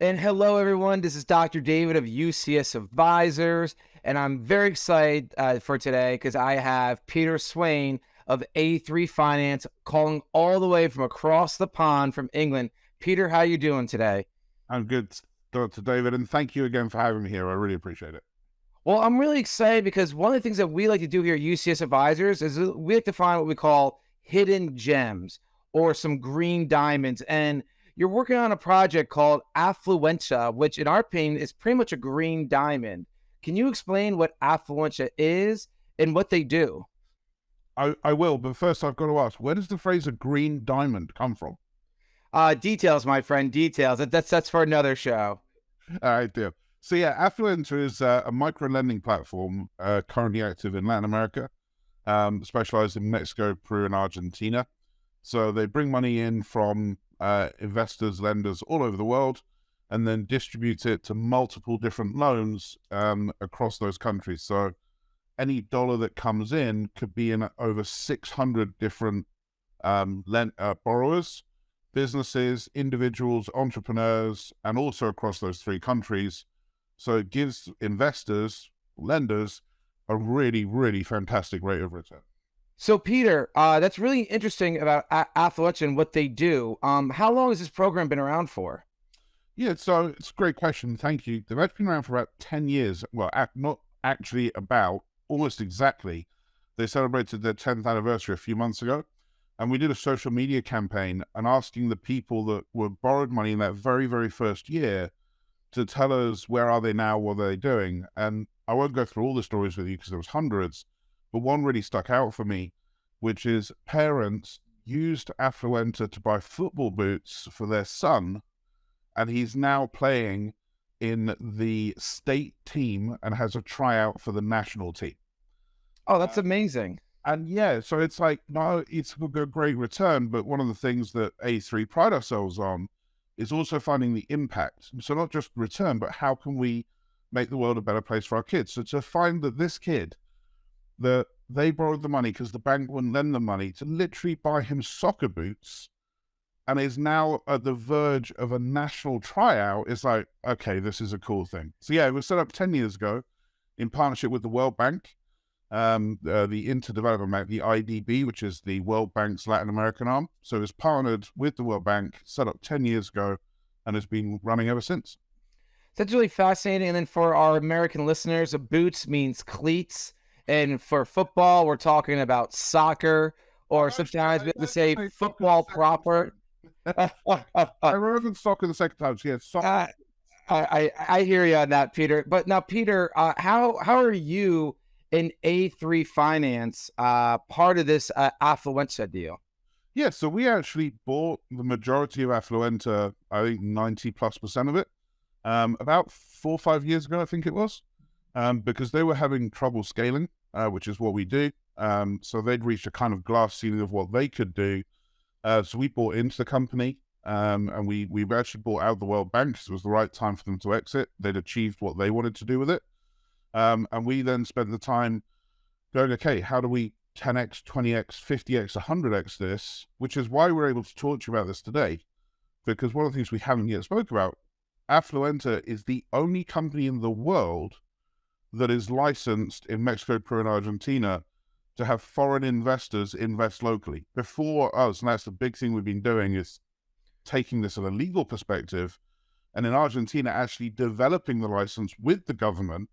And hello, everyone. This is Dr. David of UCS Advisors, and I'm very excited for today because I have Peter Swain of A3 Finance calling all the way from across the pond from England. Peter, how you doing today? I'm good, Dr. David, and thank you again for having me here. I really appreciate it. Well, I'm really excited because one of the things that we like to do here at UCS Advisors is we like to find what we call hidden gems or some green diamonds. And you're working on a project called Afluenta, which in our opinion is pretty much a green diamond. Can you explain what Afluenta is and what they do? I will, but first I've got to ask, where does the phrase a green diamond come from? Details, my friend, details. That's for another show. All right, dear. So yeah, Afluenta is a micro-lending platform currently active in Latin America, specialized in Mexico, Peru, and Argentina. So they bring money in from investors, lenders all over the world, and then distribute it to multiple different loans across those countries. So any dollar that comes in could be in over 600 different borrowers, businesses, individuals, entrepreneurs, and also across those three countries. So it gives investors, lenders, a really, really fantastic rate of return. So, Peter, that's really interesting about Affluent and what they do. How long has this program been around for? Yeah, so it's a great question. Thank you. They've actually been around for about 10 years. Well, not actually about, almost exactly. They celebrated their 10th anniversary a few months ago. And we did a social media campaign and asking the people that were borrowed money in that very, very first year to tell us where are they now, what are they doing. And I won't go through all the stories with you because there was hundreds, but one really stuck out for me, which is parents used Afluenta to buy football boots for their son, and he's now playing in the state team and has a tryout for the national team. Oh, that's amazing. And yeah, so it's like, no, it's a great return, but one of the things that A3 pride ourselves on is also finding the impact. So not just return, but how can we make the world a better place for our kids? So to find that this kid, that they borrowed the money because the bank wouldn't lend them money to literally buy him soccer boots and is now at the verge of a national tryout, is like, okay, this is a cool thing. So yeah, it was set up 10 years ago in partnership with the World Bank, the Interdevelopment Bank, the IDB, which is the World Bank's Latin American arm. So it's partnered with the World Bank, set up 10 years ago, and has been running ever since. That's really fascinating. And then for our American listeners, boots means cleats. And for football, we're talking about soccer, or sometimes we have to say football proper. I remember soccer the second time. So yeah, soccer. I hear you on that, Peter. But now, Peter, how are you in A3 Finance part of this Affluenza deal? Yeah, so we actually bought the majority of Afluenta, I think 90+% of it, about 4 or 5 years ago, I think it was, because they were having trouble scaling, which is what we do. So they'd reached a kind of glass ceiling of what they could do. So we bought into the company, and we actually bought out the World Bank because it was the right time for them to exit. They'd achieved what they wanted to do with it. And we then spent the time going, okay, how do we 10x, 20x, 50x, 100x this, which is why we're able to talk to you about this today, because one of the things we haven't yet spoke about, Afluenta is the only company in the world that is licensed in Mexico, Peru, and Argentina to have foreign investors invest locally. Before us, and that's the big thing we've been doing, is taking this at a legal perspective, and in Argentina actually developing the license with the government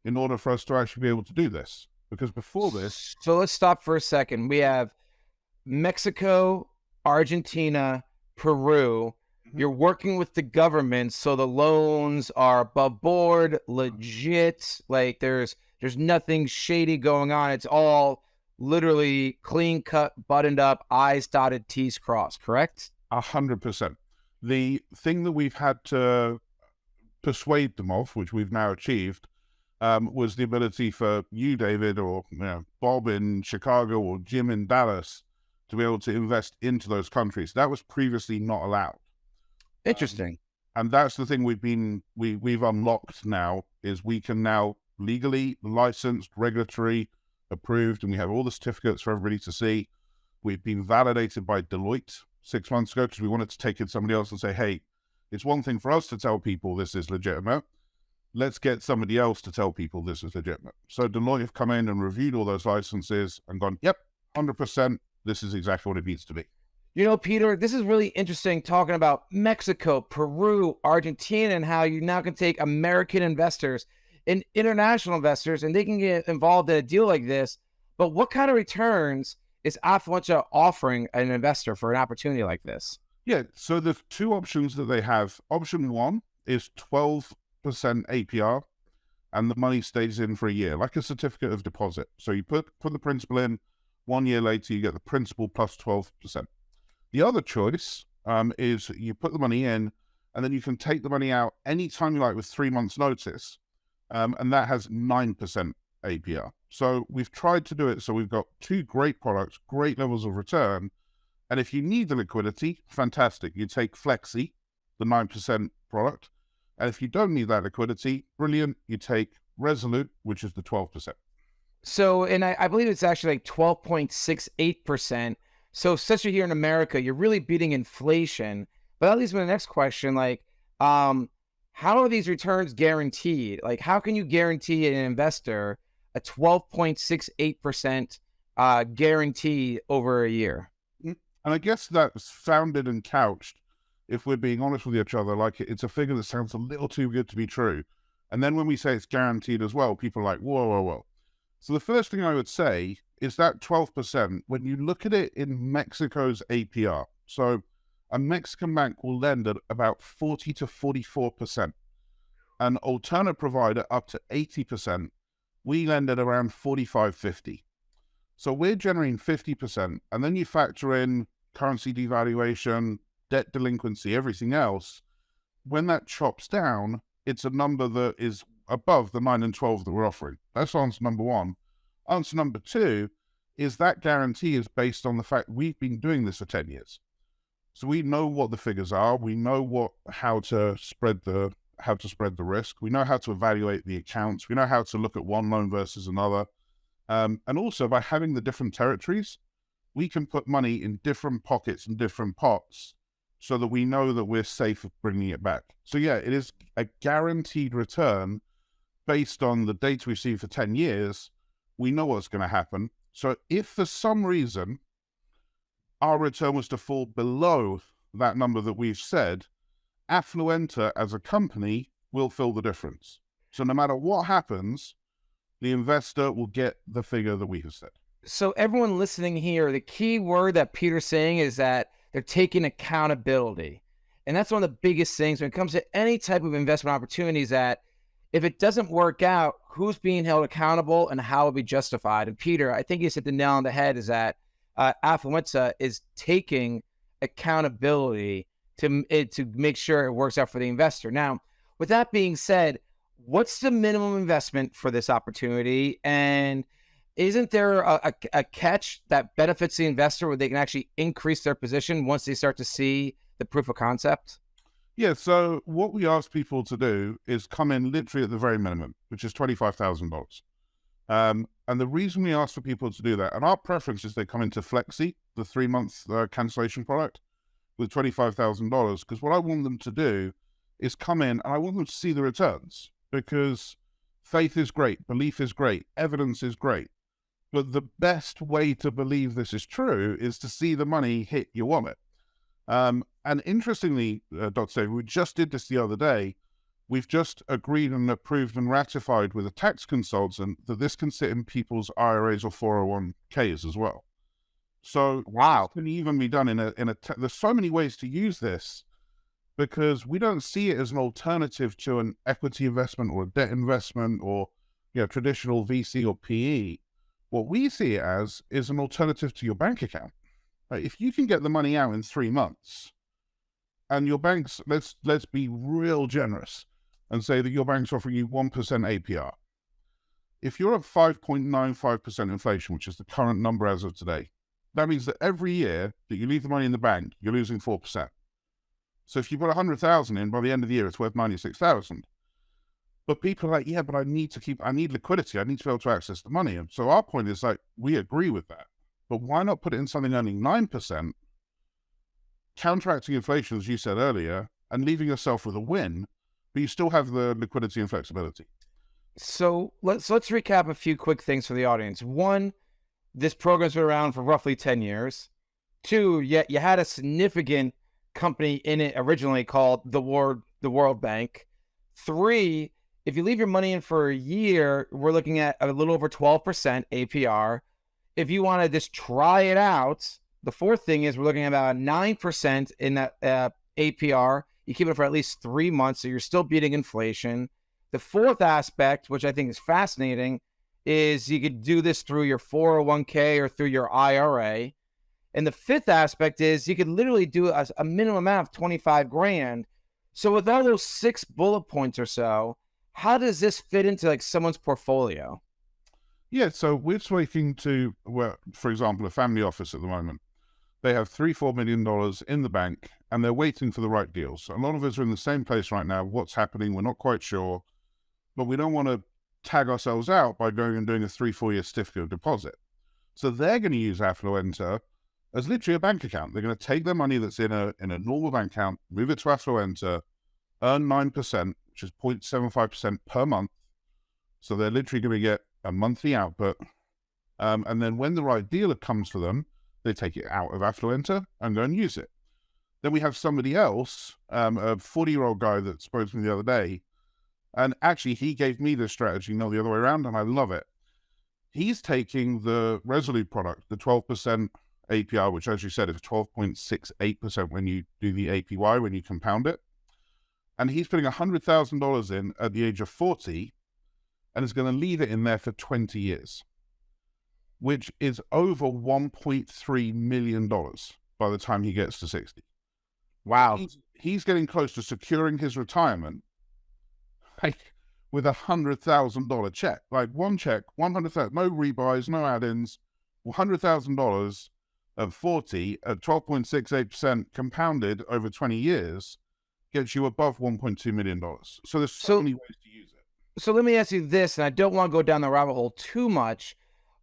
in order for us to actually be able to do this. Because before this... So let's stop for a second. We have Mexico, Argentina, Peru. You're working with the government, so the loans are above board, legit. Like there's nothing shady going on. It's all literally clean cut, buttoned up, I's dotted, T's crossed, correct? 100%. The thing that we've had to persuade them of, which we've now achieved, was the ability for you, David, or Bob in Chicago or Jim in Dallas to be able to invest into those countries. That was previously not allowed. Interesting. And that's the thing we've unlocked now, is we can now legally licensed, regulatory approved, and we have all the certificates for everybody to see. We've been validated by Deloitte 6 months ago because we wanted to take in somebody else and say, hey, It's one thing for us to tell people this is legitimate. Let's get somebody else to tell people this is legitimate. So Deloitte have come in and reviewed all those licenses and gone, yep, 100%, this is exactly what it needs to be. You know, Peter, this is really interesting talking about Mexico, Peru, Argentina, and how you now can take American investors and international investors and they can get involved in a deal like this. But what kind of returns is Afluenta offering an investor for an opportunity like this? Yeah, so the two options that they have, option one is 12% APR and the money stays in for a year, like a certificate of deposit. So you put the principal in, 1 year later you get the principal plus 12%. The other choice is you put the money in and then you can take the money out anytime you like with 3 months notice. And that has 9% APR. So we've tried to do it so we've got two great products, great levels of return. And if you need the liquidity, fantastic. You take Flexi, the 9% product. And if you don't need that liquidity, brilliant. You take Resolute, which is the 12%. So, and I believe it's actually like 12.68%. So, especially here in America, you're really beating inflation. But that leads me to the next question. Like, how are these returns guaranteed? Like, how can you guarantee an investor a 12.68% guarantee over a year? And I guess that's founded and couched, if we're being honest with each other, like it's a figure that sounds a little too good to be true. And then when we say it's guaranteed as well, people are like, whoa, whoa, whoa. So the first thing I would say is that 12%, when you look at it in Mexico's APR, so a Mexican bank will lend at about 40 to 44%. An alternate provider up to 80%, we lend at around 45, 50. So we're generating 50%, and then you factor in currency devaluation, debt delinquency, everything else. When that chops down, it's a number that is above the 9 and 12 that we're offering. That's answer number one. Answer number two is that guarantee is based on the fact we've been doing this for 10 years. So we know what the figures are. We know how to spread the risk. We know how to evaluate the accounts. We know how to look at one loan versus another. And also by having the different territories, we can put money in different pockets and different pots so that we know that we're safe of bringing it back. So yeah, it is a guaranteed return based on the data we've seen for 10 years. We know what's going to happen. So if for some reason our return was to fall below that number that we've said, Afluenta as a company will fill the difference. So no matter what happens, the investor will get the figure that we have said. So everyone listening here, the key word that Peter's saying is that they're taking accountability. And that's one of the biggest things when it comes to any type of investment opportunities, that if it doesn't work out, who's being held accountable and how it will be justified. And Peter, I think you hit the nail on the head, is that Afluenta is taking accountability to make sure it works out for the investor. Now, with that being said, what's the minimum investment for this opportunity? And isn't there a catch that benefits the investor where they can actually increase their position once they start to see the proof of concept? Yeah, so what we ask people to do is come in literally at the very minimum, which is $25,000. And the reason we ask for people to do that, and our preference is they come into Flexi, the 3-month cancellation product, with $25,000, because what I want them to do is come in and I want them to see the returns, because faith is great, belief is great, evidence is great. But the best way to believe this is true is to see the money hit your wallet. And interestingly, Dr. David, we just did this the other day. We've just agreed and approved and ratified with a tax consultant that this can sit in people's IRAs or 401ks as well. So Wow. It can even be done there's so many ways to use this, because we don't see it as an alternative to an equity investment or a debt investment or traditional VC or PE. What we see it as is an alternative to your bank account. If you can get the money out in 3 months, and your banks, let's be real generous and say that your bank's offering you 1% APR. If you're at 5.95% inflation, which is the current number as of today, that means that every year that you leave the money in the bank, you're losing 4%. So if you put 100,000 in, by the end of the year, it's worth 96,000. But people are like, yeah, but I need liquidity. I need to be able to access the money. And so our point is like, we agree with that. But why not put it in something earning 9%, counteracting inflation, as you said earlier, and leaving yourself with a win, but you still have the liquidity and flexibility. So let's recap a few quick things for the audience. One, this program's been around for roughly 10 years. Two, yet you had a significant company in it originally called the World Bank. Three, if you leave your money in for a year, we're looking at a little over 12% APR. If you want to just try it out, the fourth thing is we're looking at about 9% in that APR. You keep it for at least 3 months, so you're still beating inflation. The fourth aspect, which I think is fascinating, is you could do this through your 401k or through your IRA. And the fifth aspect is you could literally do a minimum amount of 25 grand. So with all those 6 bullet points or so, how does this fit into like someone's portfolio? Yeah, so we're speaking to, well, for example, a family office at the moment. They have $3-4 million in the bank, and they're waiting for the right deals. A lot of us are in the same place right now. What's happening? We're not quite sure, but we don't want to tag ourselves out by going and doing a 3-4 year certificate of deposit. So they're going to use Afluenta as literally a bank account. They're going to take their money that's in a normal bank account, move it to Afluenta, earn 9%, which is 0.75% per month. So they're literally going to get a monthly output. And then when the right dealer comes for them, they take it out of Afluenta and go and use it. Then we have somebody else, a 40-year-old guy that spoke to me the other day, and actually he gave me this strategy, not the other way around, and I love it. He's taking the Resolute product, the 12% APR, which, as you said, is 12.68% when you do the APY, when you compound it. And he's putting $100,000 in at the age of 40 and is going to leave it in there for 20 years, which is over $1.3 million by the time he gets to 60. Wow. He's getting close to securing his retirement like with $100,000 check, like one check, 100,000, no rebuys, no add-ins, $100,000 at 40 at 12.68% compounded over 20 years gets you above $1.2 million. So there's so many ways to use it. So let me ask you this, and I don't want to go down the rabbit hole too much,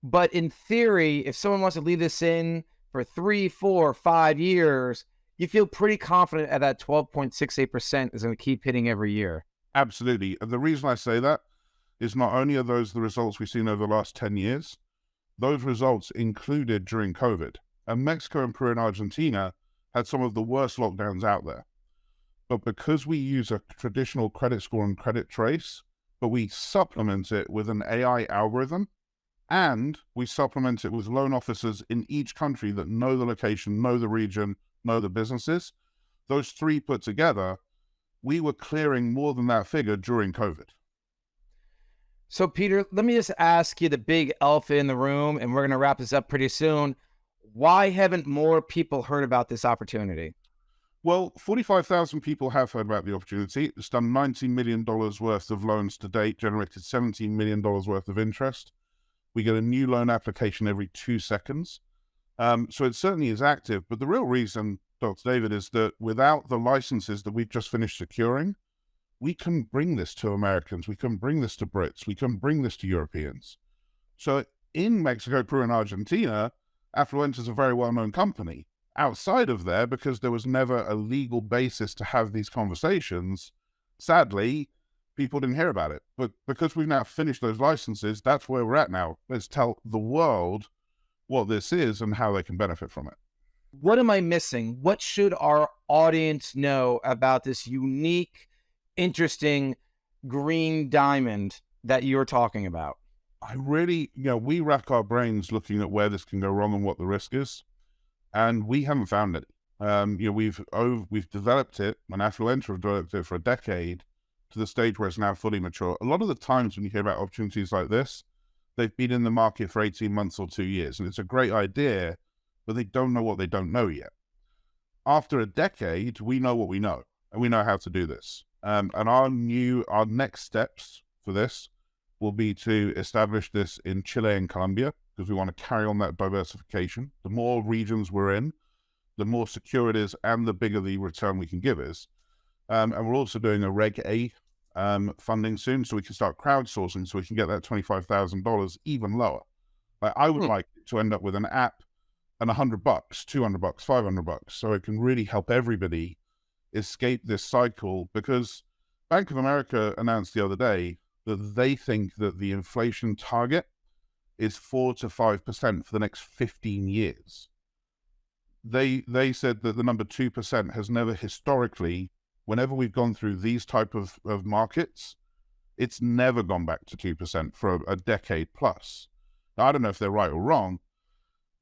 but in theory, if someone wants to leave this in for 3, 4, 5 years, you feel pretty confident at that 12.68% is going to keep hitting every year. Absolutely. And the reason I say that is not only are those the results we've seen over the last 10 years, those results included during COVID. And Mexico and Peru and Argentina had some of the worst lockdowns out there. But because we use a traditional credit score and credit trace, but we supplement it with an AI algorithm, and we supplement it with loan officers in each country that know the location, know the region, know the businesses, those three put together, we were clearing more than that figure during COVID. So, Peter, let me just ask you the big elephant in the room, and we're going to wrap this up pretty soon. Why haven't more people heard about this opportunity? Well, 45,000 people have heard about the opportunity. It's done $90 million worth of loans to date, generated $17 million worth of interest. We get a new loan application every 2 seconds. So it certainly is active. But the real reason, Dr. David, is that without the licenses that we've just finished securing, we can bring this to Americans. We can bring this to Brits. We can bring this to Europeans. So in Mexico, Peru, and Argentina, Afluenta is a very well-known company. Outside of there, because there was never a legal basis to have these conversations, sadly, people didn't hear about it. But because we've now finished those licenses, that's where we're at now. Let's tell the world what this is and how they can benefit from it. What am I missing? What should our audience know about this unique, interesting green diamond that you're talking about? I really, we rack our brains looking at where this can go wrong and what the risk is, and we haven't found it. We've developed it, and Afluenta have developed it for a decade to the stage where it's now fully mature. A lot of the times when you hear about opportunities like this, they've been in the market for 18 months or 2 years, and it's a great idea, but they don't know what they don't know yet. After a decade, we know what we know, and we know how to do this. And our next steps for this will be to establish this in Chile and Colombia, because we want to carry on that diversification. The more regions we're in, the more secure it is, and the bigger the return we can give is. And we're also doing a Reg A funding soon, so we can start crowdsourcing, so we can get that $25,000 even lower. Like I would like to end up with an app and $100, $200, $500, so it can really help everybody escape this cycle, because Bank of America announced the other day that they think that the inflation target is 4 to 5% for the next 15 years. They said that the number 2% has never historically, whenever we've gone through these type of markets, it's never gone back to 2% for a decade plus. Now, I don't know if they're right or wrong,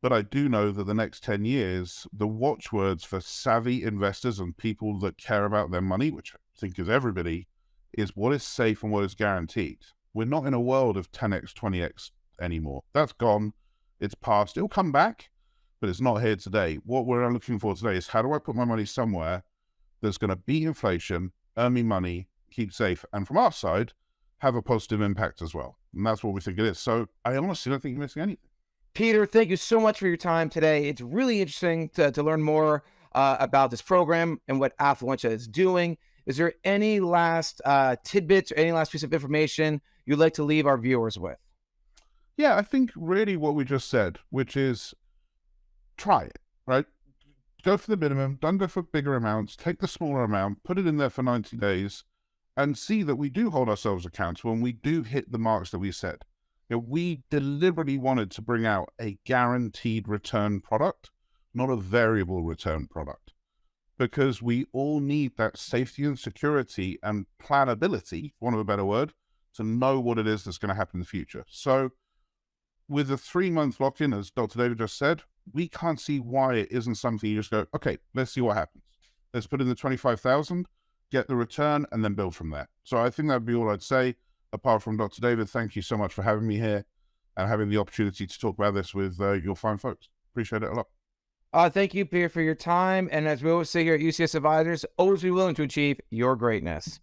but I do know that the next 10 years, the watchwords for savvy investors and people that care about their money, which I think is everybody, is what is safe and what is guaranteed. We're not in a world of 10x, 20x anymore. That's gone. It's past. It'll come back, but it's not here today. What we're looking for today is, how do I put my money somewhere that's going to beat inflation, earn me money, keep safe, and from our side, have a positive impact as well. And that's what we think it is. So I honestly don't think you're missing anything. Peter, thank you so much for your time today. It's really interesting to learn more about this program and what Afluenta is doing. Is there any last tidbits or any last piece of information you'd like to leave our viewers with? Yeah, I think really what we just said, which is try it, right? Go for the minimum, don't go for bigger amounts, take the smaller amount, put it in there for 90 days, and see that we do hold ourselves accountable and we do hit the marks that we set. You know, we deliberately wanted to bring out a guaranteed return product, not a variable return product, because we all need that safety and security and planability, for want of a better word, to know what it is that's going to happen in the future. So with a 3-month lock-in, as Dr. David just said, we can't see why it isn't something you just go, okay, let's see what happens. Let's put in the 25,000, get the return, and then build from there. So I think that'd be all I'd say. Apart from Dr. David, thank you so much for having me here and having the opportunity to talk about this with your fine folks. Appreciate it a lot. Thank you, Peter, for your time. And as we always say here at UCS Advisors, always be willing to achieve your greatness.